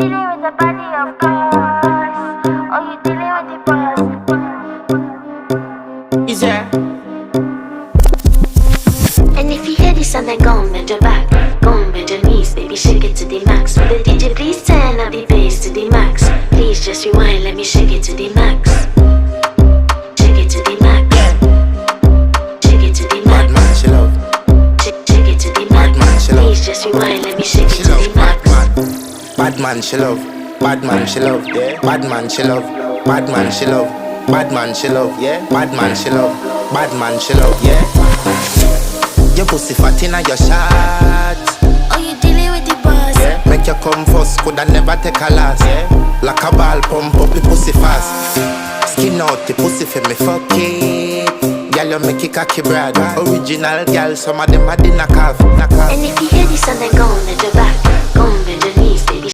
dealing with the body, of course. Or you dealing with the boss. Is there? And if you hear this and then go and bend your back, go and bend your knees, baby, shake it to the max. Will the DJ please turn up the bass to the max? Please just rewind, let me shake it to the max. Shake it to the max. Shake it to the max. Bad man, she love. Shake it to the max. Please just rewind, let me shake it to the max. Bad man, she love. Bad man, she love. Yeah. Bad man, she love. Bad man, she love. Bad man, she love. Yeah. Bad man, she love. Bad man, she love. Yeah. Your pussy fat inna your shot. Oh, you dealing with the boss? Yeah. Make you come first, coulda never take a last. Yeah. Like a ball pump up the pussy fast. Skin out the pussy for me fuck it. Girl, you make it cocky brad. Original girl, some of them a dinner calf. And if you hear this and then go and bend your back, go and bend your knees.